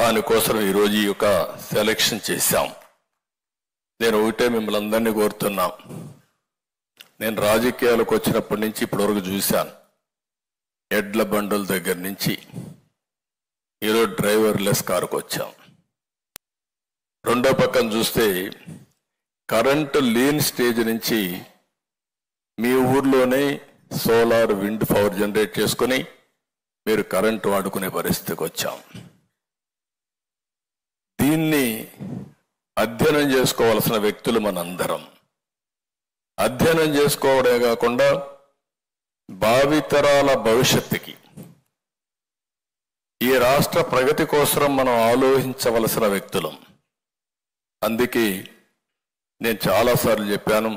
దానికోసం ఈరోజు ఈ యొక్క సెలక్షన్ చేశాం. నేను ఒకటే మిమ్మల్ని అందరినీ కోరుతున్నా, నేను రాజకీయాలకు వచ్చినప్పటి నుంచి ఇప్పటివరకు చూశాను, ఎడ్ల బండుల దగ్గర నుంచి ఈరోజు డ్రైవర్లెస్ కారుకు వచ్చాం. రెండో పక్కన చూస్తే కరెంటు లేని స్టేజ్ నుంచి మీ ఊర్లోనే సోలార్ విండ్ పవర్ జనరేట్ చేసుకుని మీరు కరెంటు వాడుకునే పరిస్థితికి వచ్చాం. దీన్ని అధ్యయనం చేసుకోవాల్సిన వ్యక్తులు మనందరం. అధ్యయనం చేసుకోవడమే కాకుండా భావితరాల భవిష్యత్తుకి, ఈ రాష్ట్ర ప్రగతి కోసం మనం ఆలోచించవలసిన వ్యక్తులం. అందుకే నేను చాలాసార్లు చెప్పాను,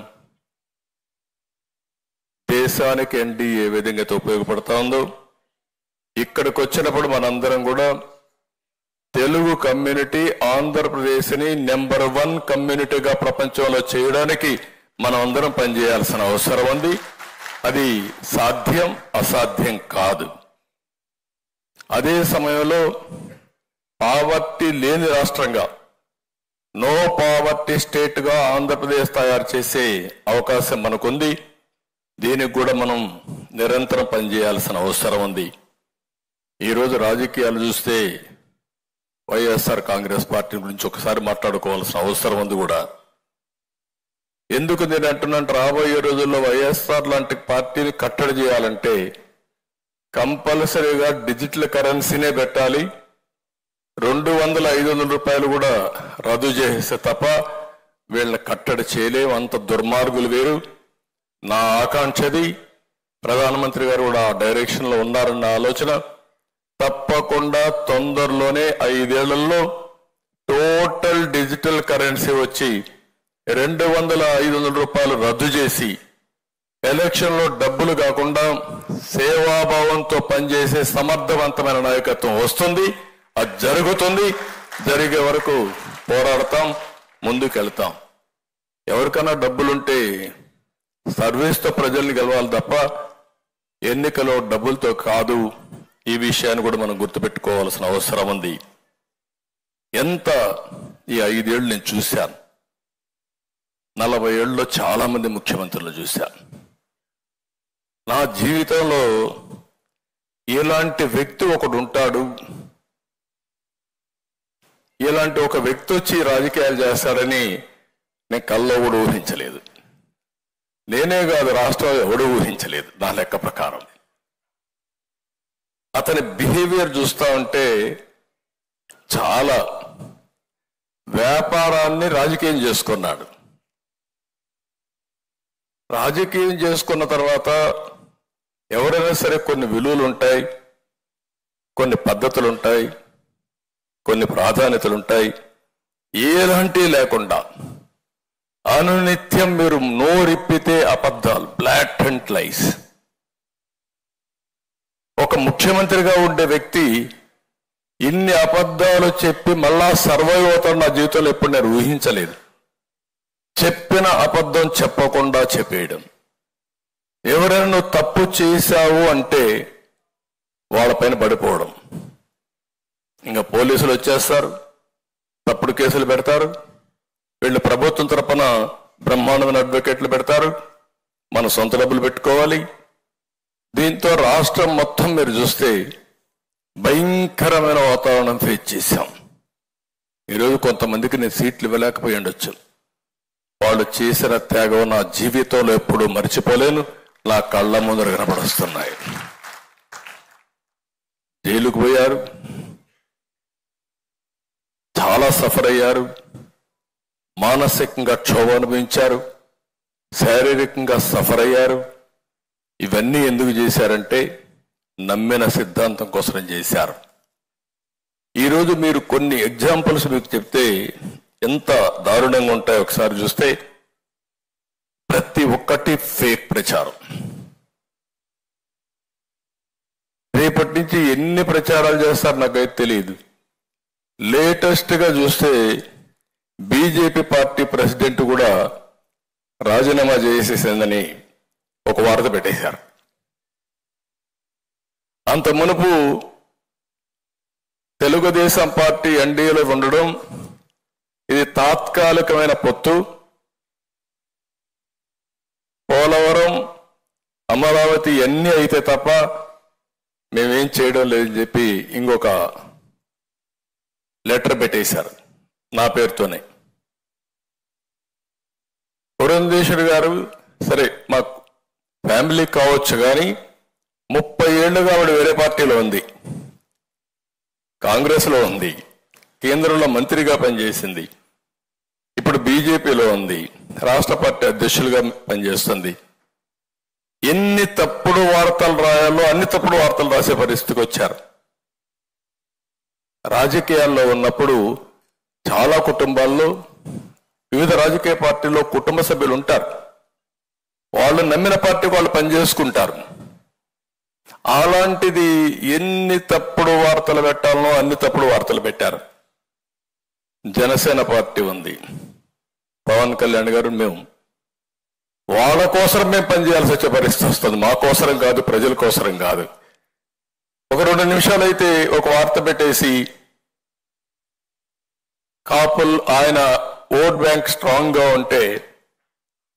దేశానికి ఎన్డీఏ ఏ విధంగా ఉపయోగపడతా ఉందో, ఇక్కడికి వచ్చినప్పుడు మనందరం కూడా తెలుగు కమ్యూనిటీ ఆంధ్రప్రదేశ్ని నెంబర్ 1 కమ్యూనిటీగా ప్రపంచంలో చేయడానికి మనం అందరం పనిచేయాల్సిన అవసరం ఉంది. అది సాధ్యం, అసాధ్యం కాదు. అదే సమయంలో పావర్టీ లేని రాష్ట్రంగా, నో పావర్టీ స్టేట్గా ఆంధ్రప్రదేశ్ తయారు చేసే అవకాశం మనకుంది. దీనికి కూడా మనం నిరంతరం పనిచేయాల్సిన అవసరం ఉంది. ఈరోజు రాజకీయాలు చూస్తే వైఎస్ఆర్ కాంగ్రెస్ పార్టీ గురించి ఒకసారి మాట్లాడుకోవాల్సిన అవసరం ఉంది కూడా. ఎందుకు నేను అంటున్నాను, రాబోయే రోజుల్లో వైఎస్ఆర్ లాంటి పార్టీని కట్టడి చేయాలంటే కంపల్సరీగా డిజిటల్ కరెన్సీనే పెట్టాలి. 200-500 రూపాయలు కూడా రద్దు చేస్తే తప్ప వీళ్ళని కట్టడి చేయలేం. అంత దుర్మార్గులు వేరు. నా ఆకాంక్షది, ప్రధానమంత్రి గారు కూడా ఆ డైరెక్షన్లో ఉన్నారన్న ఆలోచన. తప్పకుండా తొందరలోనే 5 ఏళ్లలో టోటల్ డిజిటల్ కరెన్సీ వచ్చి 200-500 రూపాయలు రద్దు చేసి ఎలక్షన్లో డబ్బులు కాకుండా సేవాభావంతో పనిచేసే సమర్థవంతమైన నాయకత్వం వస్తుంది. అది జరుగుతుంది. జరిగే వరకు పోరాడతాం, ముందుకెళ్తాం. ఎవరికైనా డబ్బులుంటే సర్వీస్తో ప్రజల్ని గెలవాలి తప్ప ఎన్నికలో డబ్బులతో కాదు. ఈ విషయాన్ని కూడా మనం గుర్తుపెట్టుకోవాల్సిన అవసరం ఉంది. ఎంత ఈ 5 ఏళ్ళు నేను చూశాను. 40 ఏళ్ళలో చాలా మంది ముఖ్యమంత్రులు చూశాను. నా జీవితంలో ఇలాంటి వ్యక్తి ఒకడు ఉంటాడు, ఇలాంటి ఒక వ్యక్తి వచ్చి రాజకీయాలు చేస్తాడని నేను కల్లో కూడా ఊహించలేదు. నేనే కాదు, రాష్ట్రంలో ఎవడూ ఊహించలేదు నా లెక్క ప్రకారం. అతని బిహేవియర్ చూస్తా ఉంటే చాలా వ్యాపారాన్ని రాజకీయం చేసుకున్నాడు. రాజకీయం చేసుకున్న తర్వాత ఎవరైనా సరే కొన్ని విలువలు ఉంటాయి, కొన్ని పద్ధతులు ఉంటాయి, కొన్ని ప్రాధాన్యతలు ఉంటాయి. ఎలాంటివి లేకుండా అనునిత్యం మీరు నోరిప్పితే అబద్ధాలు, బ్లాటెంట్ లైస్. ఒక ముఖ్యమంత్రిగా ఉండే వ్యక్తి ఇన్ని అబద్ధాలు చెప్పి మళ్ళా సర్వైవ్ అవుతాడు నా జీవితంలో ఎప్పుడు నేను ఊహించలేదు. చెప్పిన అబద్ధం చెప్పకుండా చెప్పేయడం. ఎవరైనా నువ్వు తప్పు చేశావు అంటే వాళ్ళపైన పడిపోవడం. ఇంకా పోలీసులు వచ్చేస్తారు, తప్పుడు కేసులు పెడతారు. వీళ్ళు ప్రభుత్వం తరపున బ్రహ్మాండమైన అడ్వకేట్లు పెడతారు. మన సొంత డబ్బులు పెట్టుకోవాలి. దీంతో రాష్ట్రం మొత్తం మీరు చూస్తే భయంకరమైన వాతావరణం ఫేస్ చేశాం. ఈరోజు కొంతమందికి నేను సీట్లు ఇవ్వలేకపోయి ఉండొచ్చు. వాళ్ళు చేసిన త్యాగం నా జీవితంలో ఎప్పుడూ మర్చిపోలేను. నా కళ్ళ ముందర కనపడొస్తున్నాయి. జైలుకు పోయారు, చాలా సఫర్ అయ్యారు, మానసికంగా క్షోభ అనుభవించారు, శారీరకంగా సఫర్ అయ్యారు. ఇవన్నీ ఎందుకు చేశారంటే నమ్మిన సిద్ధాంతం కోసం చేశారు. ఈరోజు మీరు కొన్ని ఎగ్జాంపుల్స్ మీకు చెప్తే ఎంత దారుణంగా ఉంటాయో ఒకసారి చూస్తే, ప్రతి ఒక్కటి ఫేక్ ప్రచారం. రేపటి నుంచి ఎన్ని ప్రచారాలు చేస్తారు నాకైతే తెలియదు. లేటెస్ట్గా చూస్తే బీజేపీ పార్టీ ప్రెసిడెంట్ కూడా రాజీనామా చేసేసిందని ఒక వార్త పెట్టేశారు. అంత మునుపు తెలుగుదేశం పార్టీ ఎన్డీఏలో ఉండడం ఇది తాత్కాలికమైన పొత్తు. పోలవరం, అమరావతి అన్నీ అయితే తప్ప మేమేం చేయడం లేదని చెప్పి ఇంకొక లెటర్ పెట్టేశారు నా పేరుతోనే. పురంధేశ్వరి గారు సరే మా ఫ్యామిలీ కావచ్చు, కానీ 30 ఏళ్లుగా ఆవిడ వేరే పార్టీలో ఉంది, కాంగ్రెస్లో ఉంది, కేంద్రంలో మంత్రిగా పనిచేసింది, ఇప్పుడు బీజేపీలో ఉంది, రాష్ట్ర పార్టీ అధ్యక్షులుగా పనిచేస్తుంది. ఎన్ని తప్పుడు వార్తలు రాయాలో అన్ని తప్పుడు వార్తలు రాసే పరిస్థితికి వచ్చారు. రాజకీయాల్లో ఉన్నప్పుడు చాలా కుటుంబాల్లో వివిధ రాజకీయ పార్టీల్లో కుటుంబ సభ్యులు ఉంటారు. వాళ్ళు నమ్మిన పార్టీ వాళ్ళు పనిచేసుకుంటారు. అలాంటిది ఎన్ని తప్పుడు వార్తలు పెట్టాలనో అన్ని తప్పుడు వార్తలు పెట్టారు. జనసేన పార్టీ ఉంది, పవన్ కళ్యాణ్ గారు, మేము వాళ్ళ కోసం మేము పనిచేయాల్సి వచ్చే పరిస్థితి వస్తుంది. మా కోసరం కాదు, ప్రజల కోసరం కాదు. ఒక 2 నిమిషాలు అయితే ఒక వార్త పెట్టేసి కాపుల్ ఆయన ఓట్ బ్యాంక్ స్ట్రాంగ్ గా ఉంటే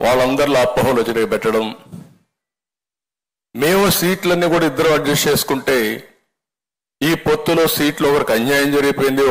వాళ్ళందరిలో అపోహలు వచ్చి పెట్టడం, మేము సీట్లన్నీ కూడా ఇద్దరు అడ్జస్ట్ చేసుకుంటే ఈ పొత్తులో సీట్లు ఒకరికి అన్యాయం జరిగిపోయింది,